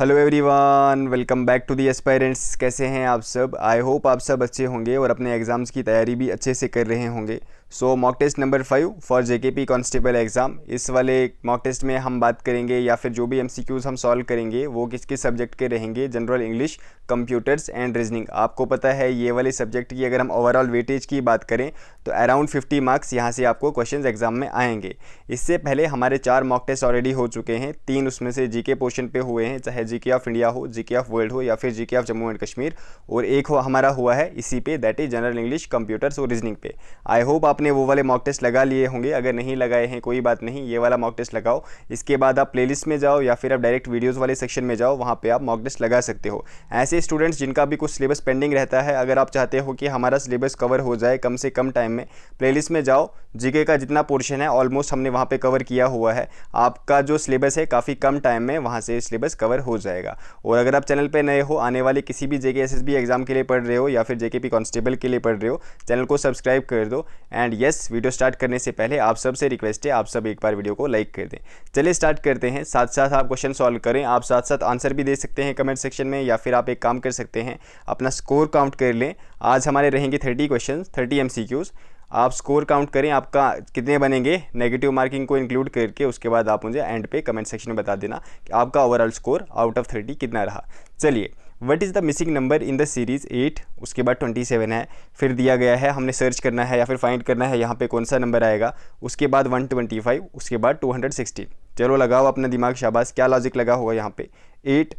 Hello everyone, welcome back to the aspirants. कैसे हैं आप सब? आई होप आप सब अच्छे होंगे और अपने एग्ज़ाम्स की तैयारी भी अच्छे से कर रहे होंगे। So mock test number 5 for JKP constable exam. इस वाले मॉक टेस्ट में हम बात करेंगे या फिर जो भी एमसीक्यूज़ हम सॉल्व करेंगे वो किस किस सब्जेक्ट के रहेंगे। General English, computers and reasoning. आपको पता है ये वाले सब्जेक्ट की अगर हम ओवरऑल वेटेज की बात करें तो अराउंड 50 मार्क्स यहाँ से आपको क्वेश्चन एग्जाम में आएंगे। इससे पहले हमारे 4 मॉक टेस्ट ऑलरेडी हो चुके हैं। 3 उसमें से जीके पोर्शन पे हुए हैं, चाहे जीके ऑफ इंडिया हो, जीके ऑफ वर्ल्ड हो या फिर GK of Jammu and Kashmir, और एक हो हमारा हुआ है इसी पे, that is general English, computers और रीजनिंग पे। आई होप आपने वो वाले मॉक टेस्ट लगा लिए होंगे। अगर नहीं लगाए हैं कोई बात नहीं, ये वाला मॉक टेस्ट लगाओ। इसके बाद आप प्लेलिस्ट में जाओ या फिर आप डायरेक्ट वीडियोस वाले सेक्शन में जाओ, वहाँ पे आप मॉक टेस्ट लगा सकते हो। ऐसे स्टूडेंट्स जिनका भी कुछ सिलेबस पेंडिंग रहता है, अगर आप चाहते हो कि हमारा सिलेबस कवर हो जाए कम से कम टाइम में, प्लेलिस्ट में जाओ। जीके का जितना पोर्शन है ऑलमोस्ट हमने वहाँ पे कवर किया हुआ है। आपका जो सिलेबस है काफ़ी कम टाइम में वहाँ से सिलेबस कवर हो जाएगा। और अगर आप चैनल पे नए हो, आने वाले किसी भी जेके एसएसबी एग्जाम के लिए पढ़ रहे हो या फिर जेकेपी कांस्टेबल के लिए पढ़ रहे हो, चैनल को सब्सक्राइब कर दो। एंड यस, वीडियो स्टार्ट करने से पहले आप सबसे रिक्वेस्ट है, आप सब एक बार वीडियो को लाइक कर दें। चलिए स्टार्ट करते हैं। साथ साथ आप क्वेश्चन सॉल्व करें, आप साथ साथ आंसर भी दे सकते हैं कमेंट सेक्शन में, या फिर आप एक काम कर सकते हैं, अपना स्कोर काउंट कर लें। आज हमारे रहेंगे 30 क्वेश्चन, 30 एमसीक्यूज़। आप स्कोर काउंट करें आपका कितने बनेंगे, नेगेटिव मार्किंग को इंक्लूड करके। उसके बाद आप मुझे एंड पे कमेंट सेक्शन में बता देना कि आपका ओवरऑल स्कोर आउट ऑफ 30 कितना रहा। चलिए, what is the missing number in the series 8, उसके बाद 27 है, फिर दिया गया है, हमने सर्च करना है या फिर फाइंड करना है यहाँ पे कौन सा नंबर आएगा। उसके बाद 125, उसके बाद 216। चलो लगाओ अपना दिमाग, शाबाश। क्या लॉजिक लगा होगा यहाँ पे? 8,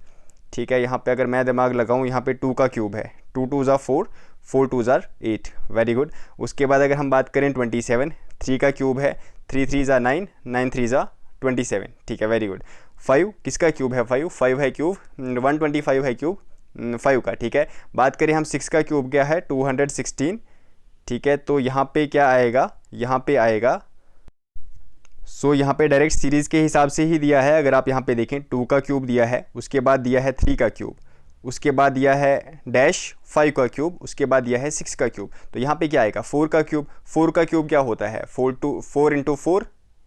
ठीक है। यहाँ पे अगर मैं दिमाग लगाऊँ, यहाँ पे 2 का क्यूब है, 2 2 ज़ा 4, 4 2 ज़ा 8, वेरी गुड। उसके बाद अगर हम बात करें 27, 3 का क्यूब है, 3 3 ज़ा 9, 9 3 ज़ा 27, ठीक है, वेरी गुड। 5 किसका क्यूब है? 5 है क्यूब, 125 है क्यूब 5 का, ठीक है। बात करें हम 6 का क्यूब क्या है? 216, ठीक है। तो यहाँ पे क्या आएगा? यहाँ पे आएगा, सो यहाँ पे डायरेक्ट सीरीज़ के हिसाब से ही दिया है। अगर आप यहाँ पे देखें, 2 का क्यूब दिया है, उसके बाद दिया है 3 का क्यूब, उसके बाद दिया है डैश 5 का क्यूब, उसके बाद दिया है 6 का क्यूब। तो यहाँ पे क्या आएगा? 4 का क्यूब। 4 का क्यूब क्या होता है? 4 इंटू 4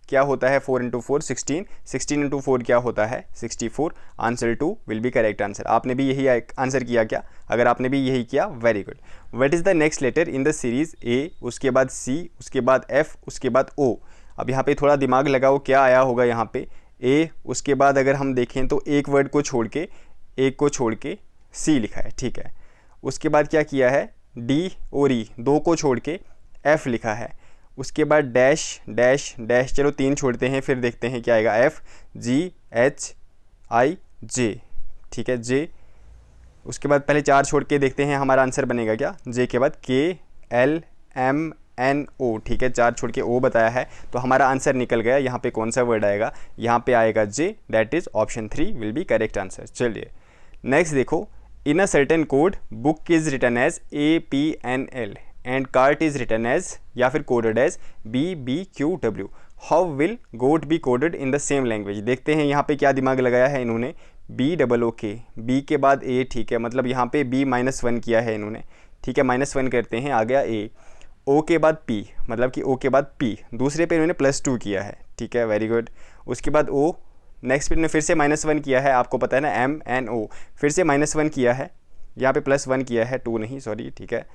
क्या होता है? 4 इंटू 4 16, 16 इंटू 4 क्या होता है? 64। Answer 2 will be correct answer. आपने भी यही आंसर किया क्या? अगर आपने भी यही किया, very good. What is the next letter in the series? A, उसके बाद सी, उसके बाद एफ, उसके बाद ओ। अब यहाँ पे थोड़ा दिमाग लगाओ, क्या आया होगा यहाँ पे? ए, उसके बाद अगर हम देखें तो एक वर्ड को छोड़ के, एक को छोड़ के सी लिखा है, ठीक है। उसके बाद क्या किया है? डी और ई, 2 को छोड़ के एफ लिखा है। उसके बाद डैश डैश डैश, चलो 3 छोड़ते हैं, फिर देखते हैं क्या आएगा। एफ जी एच आई जे, ठीक है, जे। उसके बाद पहले 4 छोड़ के देखते हैं हमारा आंसर बनेगा क्या। जे के बाद के एल एम एन ओ, ठीक है, 4 छोड़ के ओ बताया है, तो हमारा आंसर निकल गया। यहाँ पे कौन सा वर्ड आएगा? यहाँ पे आएगा J, that is option 3 will be correct answer. चलिए नेक्स्ट देखो, in a certain code book is written as APNL and cart is written as, या फिर coded as BBQW। How will goat be coded in the same language? देखते हैं यहाँ पे क्या दिमाग लगाया है इन्होंने। BOOK, बी के बाद ए, ठीक है, मतलब यहाँ पे B-1 किया है इन्होंने, ठीक है, -1 करते हैं, आ गया ए। ओ के बाद पी, मतलब कि ओ के बाद पी, दूसरे पे इन्होंने +2 किया है, ठीक है, वेरी गुड। उसके बाद ओ, नेक्स्ट पे इन्होंने फिर से -1 किया है, आपको पता है ना, MNO, फिर से -1 किया है, यहाँ पे +1 किया है, 2 नहीं, सॉरी, ठीक है।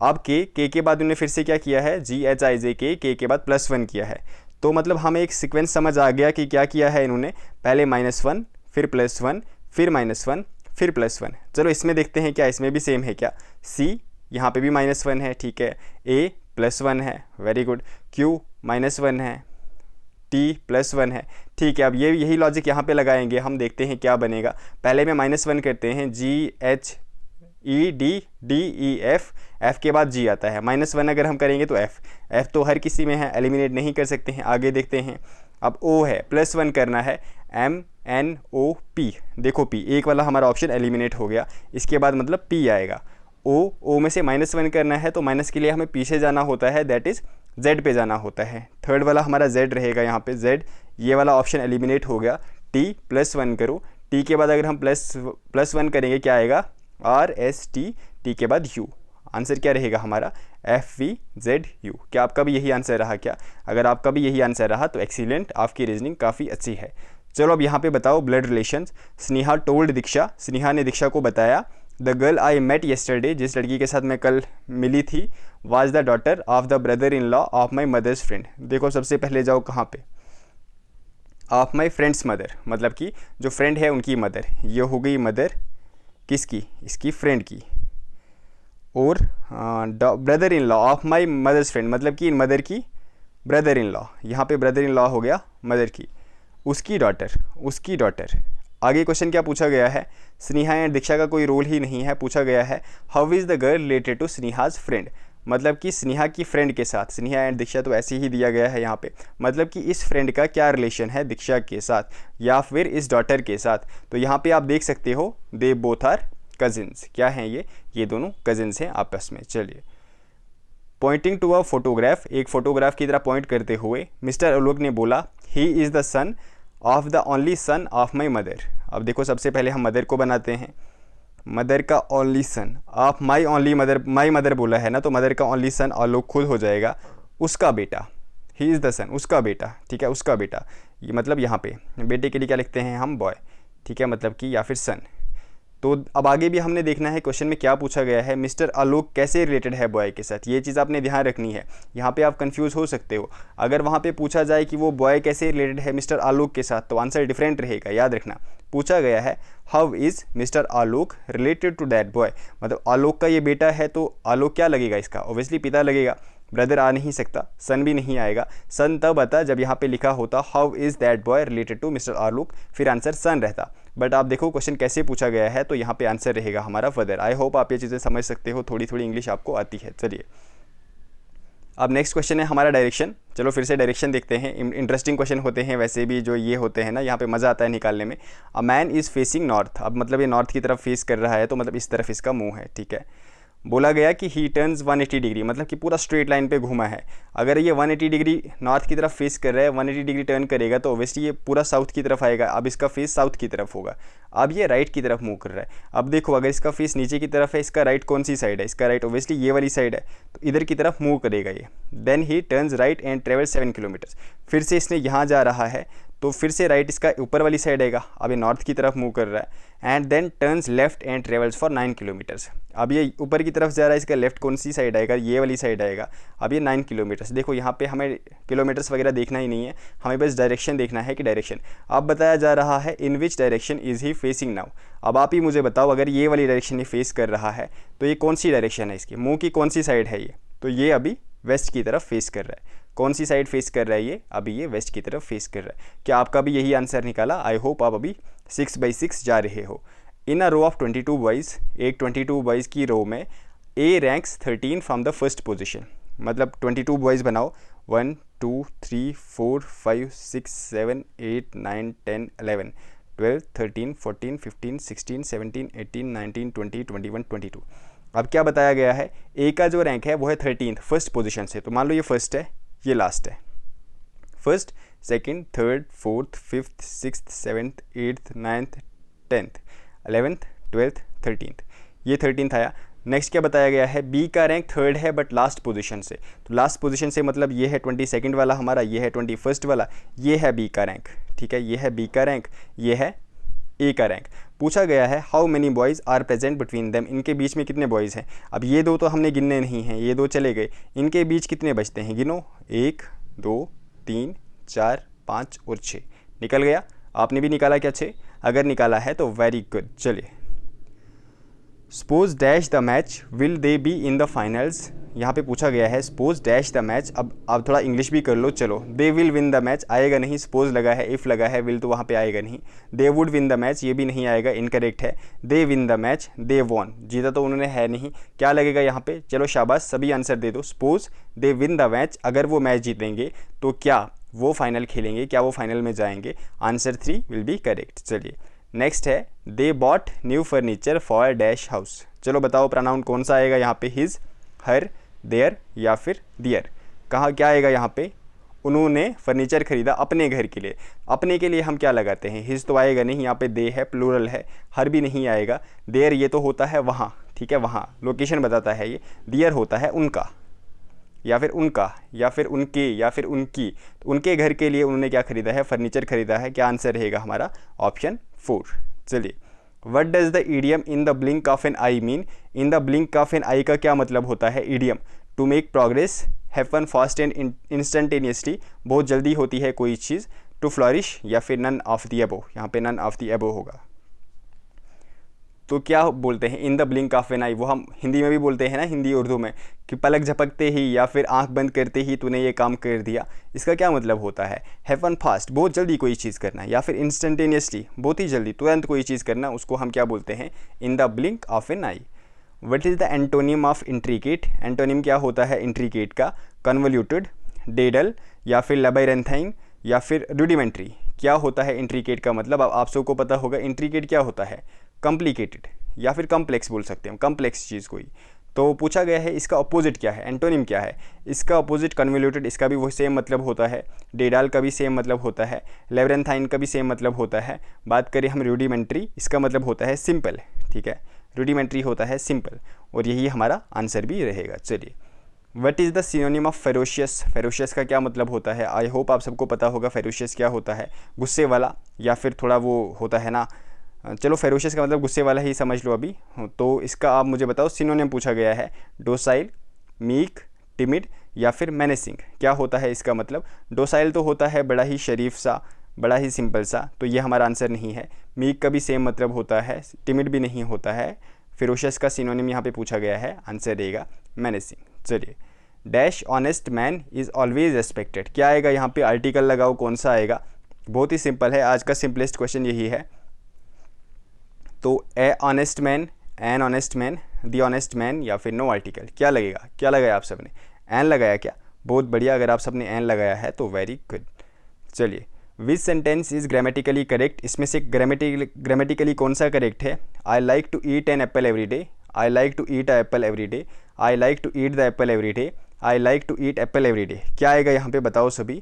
अब के के बाद उन्होंने फिर से क्या किया है? GHIJK, के बाद +1 किया है। तो मतलब हमें एक सीक्वेंस समझ आ गया कि क्या किया है इन्होंने, पहले -1, फिर +1, फिर -1, फिर +1। चलो इसमें देखते हैं क्या इसमें भी सेम है क्या। सी, यहाँ पे भी -1 है, ठीक है। ए +1 है, वेरी गुड। क्यू -1 है, टी +1 है, ठीक है। अब ये यही लॉजिक यहाँ पे लगाएंगे हम, देखते हैं क्या बनेगा। पहले में -1 करते हैं, GHEDDEF, एफ के बाद जी आता है। -1 अगर हम करेंगे तो एफ तो हर किसी में है, एलिमिनेट नहीं कर सकते हैं। आगे देखते हैं, अब ओ है, +1 करना है, MNOP, देखो पी, एक वाला हमारा ऑप्शन एलिमिनेट हो गया। इसके बाद मतलब पी आएगा। ओ में से -1 करना है, तो माइनस के लिए हमें पीछे जाना होता है, दैट इज़ जेड पे जाना होता है। थर्ड वाला हमारा जेड रहेगा यहाँ पे, जेड, ये वाला ऑप्शन एलिमिनेट हो गया। टी +1 करो, टी के बाद अगर हम +1 करेंगे क्या आएगा? RST, टी के बाद यू। आंसर क्या रहेगा हमारा? FVZU। क्या आपका भी यही आंसर रहा क्या? अगर आपका भी यही आंसर रहा तो एक्सीलेंट, आपकी रीजनिंग काफ़ी अच्छी है। चलो अब यहाँ पे बताओ blood relations. Sneha told Diksha, Sneha ने दीक्षा को बताया, the girl I met yesterday, जिस लड़की के साथ मैं कल मिली थी, was the daughter of the brother in law of my mother's friend. देखो सबसे पहले जाओ कहाँ पे, ऑफ माई फ्रेंड्स मदर, मतलब कि जो फ्रेंड है उनकी मदर, ये हो गई मदर किसकी, इसकी फ्रेंड की। और brother in law of my mother's friend, मतलब कि मदर की ब्रदर इन लॉ, यहाँ पे ब्रदर इन लॉ हो गया मदर की, उसकी डॉटर, उसकी डॉटर। आगे क्वेश्चन क्या पूछा गया है, स्नेहा एंड दीक्षा का कोई रोल ही नहीं है, पूछा गया है how is the girl related to Sneha's friend, मतलब कि स्नेहा की फ्रेंड के साथ, स्नेहा एंड दीक्षा तो ऐसे ही दिया गया है यहाँ पे, मतलब कि इस फ्रेंड का क्या रिलेशन है दीक्षा के साथ या फिर इस डॉटर के साथ। तो यहाँ पे आप देख सकते हो दे बोथ आर कजिन्स, क्या हैं ये दोनों कजिन्स हैं आपस में। चलिए, पॉइंटिंग टू अ फोटोग्राफ, एक फोटोग्राफ की तरह पॉइंट करते हुए मिस्टर आलोक ने बोला he is the son of the only son of my mother. अब देखो सबसे पहले हम मदर को बनाते हैं, मदर का only son of my only mother, my mother बोला है ना, तो मदर का ओनली सन आलोक खुद हो जाएगा, उसका बेटा, ही इज़ द सन, उसका बेटा, ठीक है, उसका बेटा, ये मतलब यहाँ पे बेटे के लिए क्या लिखते हैं हम, बॉय, ठीक है, मतलब कि या फिर सन। तो अब आगे भी हमने देखना है क्वेश्चन में क्या पूछा गया है, मिस्टर आलोक कैसे रिलेटेड है बॉय के साथ, ये चीज़ आपने ध्यान रखनी है। यहाँ पे आप कंफ्यूज हो सकते हो, अगर वहाँ पे पूछा जाए कि वो बॉय कैसे रिलेटेड है मिस्टर आलोक के साथ, तो आंसर डिफरेंट रहेगा, याद रखना। पूछा गया है how is mister Alok related to that boy, मतलब आलोक का ये बेटा है तो आलोक क्या लगेगा इसका, ऑब्वियसली पिता लगेगा, ब्रदर आ नहीं सकता, सन भी नहीं आएगा, सन तब आता जब यहाँ पे लिखा होता how is that boy related to mister Alok, फिर आंसर सन रहता। बट आप देखो क्वेश्चन कैसे पूछा गया है, तो यहाँ पे आंसर रहेगा हमारा फर्दर। आई होप आप ये चीज़ें समझ सकते हो, थोड़ी थोड़ी इंग्लिश आपको आती है। चलिए, अब नेक्स्ट क्वेश्चन है हमारा डायरेक्शन। चलो फिर से डायरेक्शन देखते हैं, इंटरेस्टिंग क्वेश्चन होते हैं वैसे भी जो ये होते हैं ना, यहाँ पे मज़ा आता है निकालने में। A man is facing north, अब मतलब ये नॉर्थ की तरफ फेस कर रहा है, तो मतलब इस तरफ इसका मुंह है, ठीक है। बोला गया कि ही टर्न्स 180 डिग्री, मतलब कि पूरा स्ट्रेट लाइन पे घूमा है। अगर ये 180 डिग्री नॉर्थ की तरफ फेस कर रहा है, 180 डिग्री टर्न करेगा तो ऑब्वियसली ये पूरा साउथ की तरफ आएगा, अब इसका फेस साउथ की तरफ होगा। अब ये राइट की तरफ मूव कर रहा है। अब देखो अगर इसका फेस नीचे की तरफ है, इसका राइट कौन सी साइड है, इसका राइट ऑब्वियसली ये वाली साइड है, तो इधर की तरफ मूव करेगा ये। Then he turns right and travel 7 kilometres, फिर से इसने यहाँ जा रहा है तो फिर से राइट इसका ऊपर वाली साइड आएगा, अब ये नॉर्थ की तरफ मूव कर रहा है। And then turns left and travels for 9 kilometres, अब ये ऊपर की तरफ जा रहा है, इसका लेफ्ट कौन सी साइड आएगा, ये वाली साइड आएगा। अब ये 9 किलोमीटर्स, देखो यहाँ पे हमें किलोमीटर्स वगैरह देखना ही नहीं है, हमें बस डायरेक्शन देखना है कि डायरेक्शन। अब बताया जा रहा है in which direction is he facing now, अब आप ही मुझे बताओ अगर ये वाली डायरेक्शन ये फेस कर रहा है तो ये कौन सी डायरेक्शन है, इसकी मुँह की कौन सी साइड है ये, तो ये अभी वेस्ट की तरफ फेस कर रहा है। कौन सी साइड फेस कर रहा है ये, अभी ये वेस्ट की तरफ फेस कर रहा है। क्या आपका भी यही आंसर निकाला? आई होप आप अभी 6/6 जा रहे हो। इन अ रो ऑफ 22 बॉयज़, एक 22 बॉयज़ की रो में A ranks 13 from the first position, मतलब 22 बॉयज़ बनाओ, 1 2 3 4 5 6 7 8 9 10 11 12 13 14 15 16 17 18 19 20 21 22। अब क्या बताया गया है, ए का जो रैंक है वो है 13 फर्स्ट पोजीशन से, तो मान लो ये फर्स्ट है, ये लास्ट है। First, second, third, fourth, fifth, sixth, seventh, eighth, ninth, 10th, 11th, 12th, 13th, ये 13th आया। नेक्स्ट क्या बताया गया है, बी का रैंक थर्ड है बट लास्ट पोजीशन से, तो लास्ट पोजीशन से मतलब ये है 22nd वाला हमारा, ये है 21st वाला, ये है बी का रैंक, ठीक है, ये है बी का रैंक, ये है ए का रैंक। पूछा गया है how many boys are present between them, इनके बीच में कितने बॉयज़ हैं। अब ये दो तो हमने गिनने नहीं हैं, ये दो चले गए, इनके बीच कितने बचते हैं, गिनो, 1 2 3 4 5 और 6, निकल गया। आपने भी निकाला क्या 6? अगर निकाला है तो वेरी गुड। चलिए, suppose dash the match will they be in the finals, यहाँ पे पूछा गया है सपोज डैश द मैच। अब थोड़ा इंग्लिश भी कर लो, चलो, they will win the match आएगा नहीं, सपोज लगा है, इफ़ लगा है, विल तो वहाँ पे आएगा नहीं। They would win the match, ये भी नहीं आएगा, इनकरेक्ट है। They win the match, they won, जीता तो उन्होंने है नहीं, क्या लगेगा यहाँ पे, चलो शाबाश, सभी आंसर दे दो। Suppose they win the match, अगर वो मैच जीतेंगे तो क्या वो फाइनल खेलेंगे, क्या वो फाइनल में जाएंगे, आंसर 3 विल बी करेक्ट। चलिए, नेक्स्ट है they bought new furniture for dash house, चलो बताओ प्रोनाउन कौन सा आएगा यहाँ पे, हिज, हर, देयर या फिर दियर। कहाँ क्या आएगा यहाँ पे, उन्होंने फर्नीचर खरीदा अपने घर के लिए, अपने के लिए हम क्या लगाते हैं, हिज तो आएगा नहीं, यहाँ पे दे है, प्लूरल है, हर भी नहीं आएगा, देयर ये तो होता है वहाँ, ठीक है, वहाँ लोकेशन बताता है ये, दियर होता है उनका, या फिर उनका या फिर उनके या फिर उनकी, तो उनके घर के लिए उन्होंने क्या खरीदा है, फर्नीचर खरीदा है। क्या आंसर रहेगा हमारा, ऑप्शन 4। चलिए, what does the idiom in the blink of an eye mean, in the blink of an eye का क्या मतलब होता है idiom, to make progress, happen fast and instantaneously, बहुत जल्दी होती है कोई चीज़, टू फ्लॉरिश, या फिर नन ऑफ दी अबो, यहाँ पे नन ऑफ दी अबो होगा। तो क्या बोलते हैं in the blink of an eye, वो हम हिंदी में भी बोलते हैं ना, हिंदी उर्दू में, कि पलक झपकते ही या फिर आंख बंद करते ही तूने ये काम कर दिया। इसका क्या मतलब होता है, हैपन फास्ट, बहुत जल्दी कोई चीज़ करना, या फिर इंस्टेंटेनियसली, बहुत ही जल्दी, तुरंत कोई चीज़ करना, उसको हम क्या बोलते हैं, in the blink of an eye. What is the antonym of intricate, antonym क्या होता है इंट्रिकेट का, कन्वोल्यूटेड, डेडल, या फिर लैबिरिथाइन, या फिर रूडिमेंट्री। क्या होता है इंट्रिकेट का मतलब, अब आप सबको पता होगा इंट्रिकेट क्या होता है, कॉम्प्लिकेटेड या फिर कॉम्प्लेक्स बोल सकते हैं, कॉम्प्लेक्स चीज़ कोई। तो पूछा गया है इसका अपोजिट क्या है, एंटोनिम क्या है, इसका अपोजिट कन्वोल्यूटेड, इसका भी वही सेम मतलब होता है, डेडाल का भी सेम मतलब होता है, लैबिरिथाइन का भी सेम मतलब होता है। बात करें हम रूडिमेंट्री, इसका मतलब होता है सिंपल, ठीक है, रूडिमेंट्री होता है सिंपल, और यही हमारा आंसर भी रहेगा। चलिए, what is the synonym of ferocious, ferocious का क्या मतलब होता है, आई होप आप सबको पता होगा फेरोशियस क्या होता है, गुस्से वाला, या फिर थोड़ा वो होता है ना, चलो फेरोशियस का मतलब गुस्से वाला ही समझ लो अभी। तो इसका आप मुझे बताओ, सिनोनिम पूछा गया है, डोसाइल, मीक, टिमिड, या फिर मेनेसिंग। क्या होता है इसका मतलब, डोसाइल तो होता है बड़ा ही शरीफ सा, बड़ा ही सिंपल सा, तो ये हमारा आंसर नहीं है। मीक का भी सेम मतलब होता है, टिमिड भी नहीं होता है। फेरोशियस का सिनोनिम यहाँ पे पूछा गया है, आंसर रहेगा मेनेसिंग। चलिए, dash honest man is always respected, क्या आएगा यहाँ पे, आर्टिकल लगाओ, कौन सा आएगा, बहुत ही सिंपल है, आज का सिंपलेस्ट क्वेश्चन यही है। तो a honest man, an honest man, the honest man, या फिर नो आर्टिकल, क्या लगेगा, क्या लगाया आप सबने, एन लगाया क्या, बहुत बढ़िया, अगर आप सबने एन लगाया है तो वेरी गुड। चलिए, which sentence is grammatically correct, इसमें से ग्रामेटिकली कौन सा करेक्ट है, I like to eat an apple every day, I like to eat a apple every day, I like to eat the apple every day, I like to eat apple every day. क्या आएगा यहाँ पे, बताओ सभी,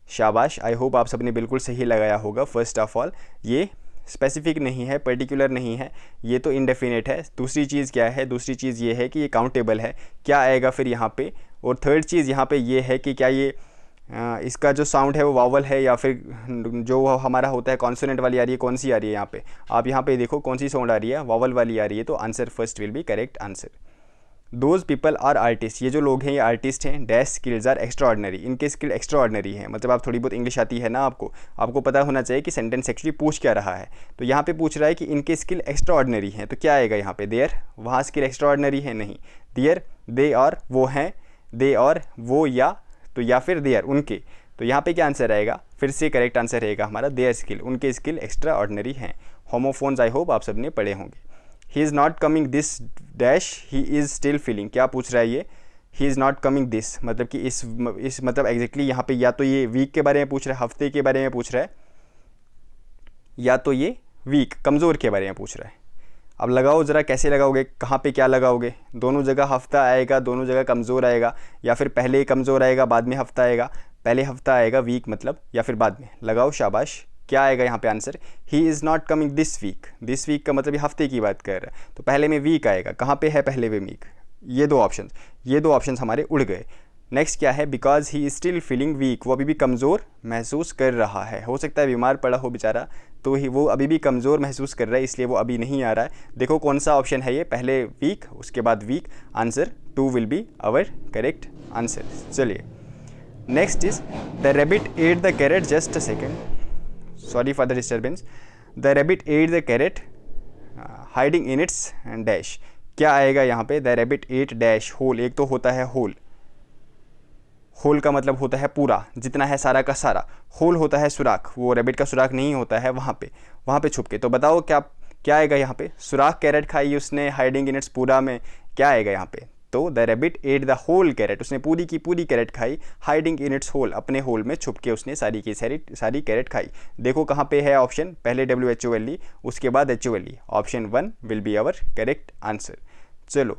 शाबाश, I hope आप सबने बिल्कुल सही लगाया होगा। फर्स्ट ऑफ ऑल, ये स्पेसिफिक नहीं है, पर्टिकुलर नहीं है, ये तो इंडेफिनेट है। दूसरी चीज़ क्या है, दूसरी चीज़ ये है कि ये काउंटेबल है, क्या आएगा फिर यहाँ पे। और थर्ड चीज़ यहाँ पे ये है कि क्या ये इसका जो साउंड है वो वावल है, या फिर जो हमारा होता है कॉन्सोनेंट वाली आ रही है, कौन सी आ रही है यहाँ पे, आप यहाँ पे देखो कौन सी साउंड आ रही है, वावल वाली आ रही है, तो answer first will be correct answer. Those people are artist, ये जो लोग हैं ये आर्टिस्ट हैं, dash skills are extraordinary, इनके स्किल एक्स्ट्रा ऑर्डनरी है। मतलब आप थोड़ी बहुत इंग्लिश आती है ना आपको पता होना चाहिए कि सेंटेंस एक्चुअली पूछ क्या रहा है। तो यहाँ पे पूछ रहा है कि इनके स्किल एक्स्ट्रा ऑर्डनरी हैं, तो क्या आएगा यहाँ पे, देयर, वहाँ स्किल एक्स्ट्रा ऑर्डनरी है नहीं, देयर, दे और वो हैं, दे और वो, या तो या फिर देयर उनके, तो यहाँ पे क्या आंसर आएगा, फिर से करेक्ट आंसर रहेगा हमारा देयर स्किल, उनके स्किल एक्स्ट्रा ऑर्डनरी हैं। होमोफोन्स आई होप आप सबने पढ़े होंगे। ही is not coming this dash, he is still feeling, क्या पूछ रहा है ये, ही इज़ नॉट कमिंग दिस, मतलब कि इस मतलब एग्जैक्टली यहाँ पे या तो ये वीक के बारे में पूछ रहा है, हफ्ते के बारे में पूछ रहा है, या तो ये वीक कमज़ोर के बारे में पूछ रहा है। अब लगाओ ज़रा, कैसे लगाओगे, कहाँ पे क्या लगाओगे, दोनों जगह हफ्ता आएगा, दोनों जगह कमज़ोर आएगा, या फिर पहले कमज़ोर आएगा बाद में हफ्ता आएगा, पहले हफ्ता आएगा वीक मतलब, या फिर बाद में, लगाओ शाबाश। क्या आएगा यहाँ पे answer, he is not coming this week, this week का मतलब ये हफ्ते की बात कर रहा है, तो पहले में वीक आएगा, कहाँ पे है पहले में वीक, ये दो ऑप्शन हमारे उड़ गए। नेक्स्ट क्या है, because he is still feeling weak, वो अभी भी कमज़ोर महसूस कर रहा है, हो सकता है बीमार पड़ा हो बेचारा, तो ही वो अभी भी कमज़ोर महसूस कर रहा है, इसलिए वो अभी नहीं आ रहा है। देखो कौन सा ऑप्शन है ये, पहले वीक उसके बाद week, answer 2 will be our correct answer. चलिए, next is the rabbit ate the carrot, just a second, sorry for the disturbance, the rabbit ate the carrot hiding in its dash, क्या आएगा यहाँ पे, the rabbit ate dash hole, एक तो होता है whole, whole का मतलब होता है पूरा, जितना है सारा का सारा, होल होता है सुराख, वो रैबिट का सुराख नहीं होता है वहाँ पे छुप के। तो बताओ क्या आएगा यहाँ पे, सुराख कैरेट खाई उसने, हाइडिंग इन इट्स पूरा में, क्या आएगा यहाँ पे, तो the rabbit ate the whole carrot, उसने पूरी की पूरी कैरेट खाई, हाइडिंग इन इट्स होल, अपने होल में छुप के उसने सारी की सारी कैरेट खाई। देखो कहाँ पे है ऑप्शन, पहले WHOLE उसके बाद HOLE, option 1 will be our correct answer. चलो,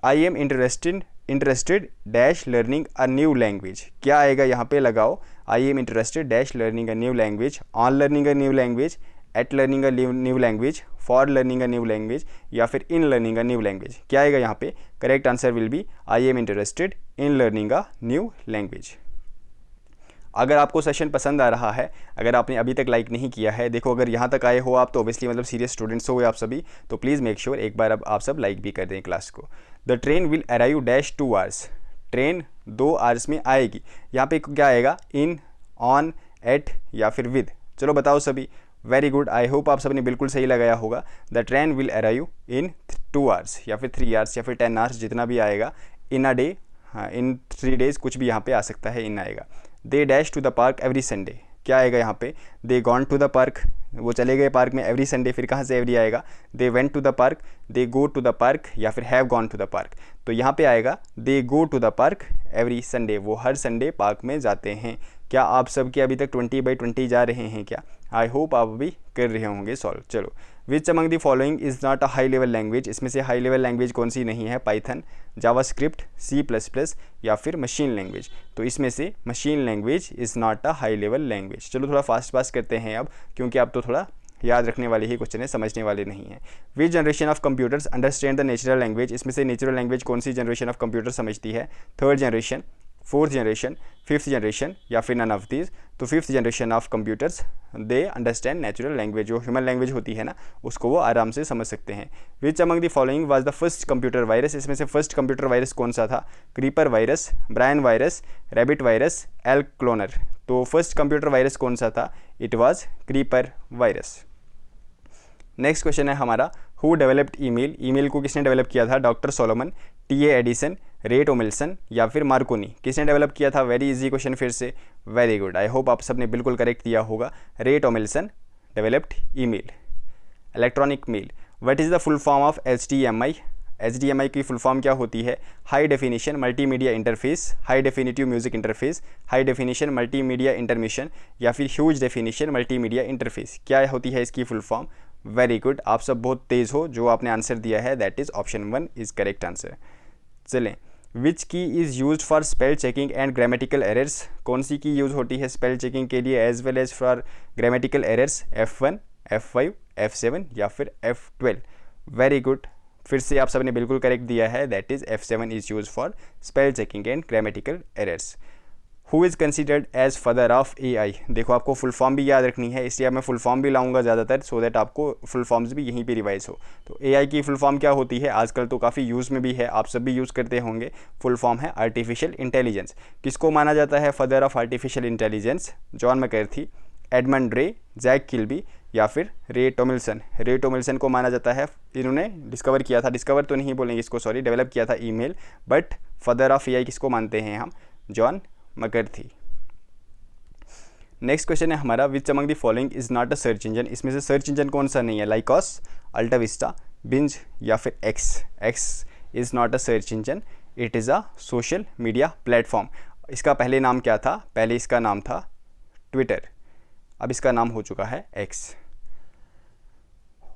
I am interested dash learning a new language, क्या आएगा यहाँ पे, लगाओ, I am interested dash learning a new language, on learning a new language, at learning a new language, for learning a new language या फिर in learning a new language? क्या आएगा यहाँ पे? Correct answer will be I am interested in learning a new language. अगर आपको session पसंद आ रहा है, अगर आपने अभी तक लाइक नहीं किया है, देखो अगर यहाँ तक आए हो आप तो ऑब्वियसली मतलब सीरियस स्टूडेंट्स हो आप सभी, तो प्लीज़ मेक श्योर एक बार अब आप सब लाइक भी कर दें क्लास को। The train will arrive dash 2 hours, train 2 hours में आएगी। यहाँ पे क्या आएगा? इन, ऑन, एट या फिर विद? चलो बताओ सभी। वेरी गुड, आई होप आप सबने बिल्कुल सही लगाया होगा। The train will arrive in 2 hours या फिर 3 आवर्स या फिर 10 आवर्स, जितना भी आएगा, इन अ डे, हाँ इन 3 डेज, कुछ भी यहाँ पे आ सकता है, इन आएगा। They dash to the park every Sunday, क्या आएगा यहाँ पे? They gone to the park, वो चले गए पार्क में एवरी संडे, फिर कहाँ से एवरी आएगा? They went to the park, they go to the park या फिर have gone to the park? तो यहाँ पे आएगा they go to the park every Sunday, वो हर संडे पार्क में जाते हैं। क्या आप सब के अभी तक 20/20 जा रहे हैं क्या? आई होप आप भी कर रहे होंगे सॉल्व। चलो, विच among the following is not a high level language, इसमें से हाई लेवल लैंग्वेज कौन सी नहीं है? पाइथन, जावास्क्रिप्ट, C++ या फिर मशीन लैंग्वेज? तो इसमें से machine language is not a high level language. चलो थोड़ा फास्ट पास करते हैं अब, क्योंकि अब तो थोड़ा याद रखने वाले ही क्वेश्चन है, समझने वाले नहीं हैं। विच generation of computers understand the natural language, इसमें से नेचुरल लैंग्वेज कौन सी जनरेशन ऑफ कंप्यूटर समझती है? 3rd generation, 4th generation, 5th generation या फिर नन ऑफ दीज? तो 5th generation of computers they understand natural language, जो ह्यूमन लैंग्वेज होती है ना, उसको वो आराम से समझ सकते हैं। Which among the following was the first computer virus, इसमें से फर्स्ट कंप्यूटर वायरस कौन सा था? Creeper virus, Brian virus, rabbit virus, elk cloner? तो फर्स्ट कंप्यूटर वायरस कौन सा था? It was creeper virus. Next question है हमारा, हु डेवलप्ड ईमेल, ईमेल को किसने डेवलप किया था? Doctor Solomon, T A Edison, रे टॉमिल्सन या फिर मार्कोनी? किसने डेवलप किया था? वेरी इजी क्वेश्चन फिर से। वेरी गुड, आई होप आप सबने बिल्कुल करेक्ट दिया होगा। Ray Tomlinson developed email, electronic mail. What is the full form of HDMI? HDMI की फुल फॉर्म क्या होती है? High definition multimedia interface, high definitive music interface, high definition multimedia intermission या फिर ह्यूज डेफिनेशन मल्टीमीडिया इंटरफेस? क्या होती है इसकी फुल फॉर्म? वेरी गुड, आप सब बहुत तेज़ हो, जो आपने आंसर दिया है that is option 1 is correct answer. चलें, विच की is use for spell checking and grammatical errors, कौन सी की यूज़ होती है स्पेल चेकिंग के लिए as well as for grammatical errors? F1, F5, F7 या फिर F12? वेरी गुड, फिर से आप सबने बिल्कुल करेक्ट दिया है, that is F7 is use for spell checking and grammatical errors. Who is considered as father of AI? देखो आपको फुल फॉर्म भी याद रखनी है, इसलिए मैं फुल फॉर्म भी लाऊंगा ज़्यादातर, सो दैट आपको फुल फॉर्म्स भी यहीं पे रिवाइज हो। तो AI की फुल फॉर्म क्या होती है? आजकल तो काफ़ी यूज़ में भी है, आप सब भी यूज़ करते होंगे। फुल फॉर्म है आर्टिफिशियल इंटेलिजेंस। किसको माना जाता है father of artificial intelligence? John मैकर्थी, Edmund रे, जैक किल्बी या फिर रे टॉमिल्सन? रे टॉमिल्सन को माना जाता है, इन्होंने डिस्कवर किया था, डिस्कवर तो नहीं बोलेंगे इसको, सॉरी, डेवलप किया था email, but father of AI किसको मानते हैं हम? जॉन मैकर्थी। नेक्स्ट क्वेश्चन है हमारा, विच among the following is not a search engine, इसमें से सर्च इंजन कौन सा नहीं है? लाइकॉस, अल्टाविस्टा, बिंज या फिर x? X is not a search engine, it is a social media platform. इसका पहले नाम क्या था? पहले इसका नाम था ट्विटर, अब इसका नाम हो चुका है x.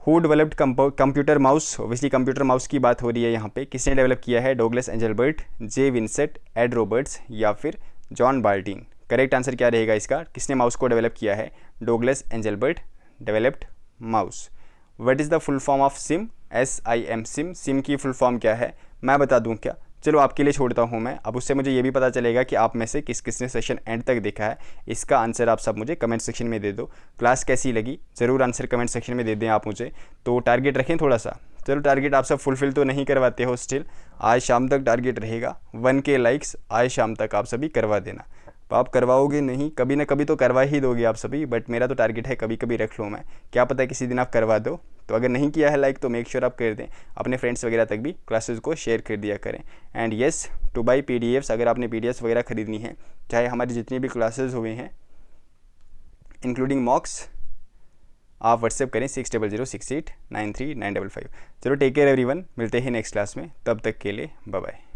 Who developed computer mouse, obviously computer mouse की बात हो रही है यहाँ पे, किसने डेवलप किया है? डॉगलस एंजलबर्ट, जे विंसेंट, एड रॉबर्ट्स या फिर जॉन बाल्टीन? करेक्ट आंसर क्या रहेगा इसका? किसने माउस को डेवलप किया है? Douglas Engelbart developed mouse. What is the full form of SIM? SIM, SIM, SIM की फुल फॉर्म क्या है? मैं बता दूं क्या? चलो आपके लिए छोड़ता हूं मैं, अब उससे मुझे ये भी पता चलेगा कि आप में से किस किसने सेशन एंड तक देखा है। इसका आंसर आप सब मुझे कमेंट सेक्शन में दे दो। क्लास कैसी लगी ज़रूर आंसर कमेंट सेक्शन में दे दें आप मुझे। तो टारगेट रखें थोड़ा सा, चलो टारगेट आप सब फुलफिल तो नहीं करवाते हो स्टिल, आज शाम तक टारगेट रहेगा 1K लाइक्स, आज शाम तक आप सभी करवा देना। तो आप करवाओगे नहीं, कभी ना कभी तो करवा ही दोगे आप सभी, बट मेरा तो टारगेट है कभी कभी रख लूँ मैं, क्या पता किसी दिन आप करवा दो। तो अगर नहीं किया है लाइक तो मेक श्योर आप कर दें, अपने फ्रेंड्स वगैरह तक भी क्लासेस को शेयर कर दिया करें। And yes, two by PDFs, अगर आपने PDFs वगैरह खरीदनी है, चाहे हमारी जितनी भी क्लासेस हुए हैं इंक्लूडिंग मॉक्स, आप व्हाट्सएप करें 6006893955। चलो टेक केयर एवरीवन, मिलते हैं नेक्स्ट क्लास में, तब तक के लिए बाय बाय।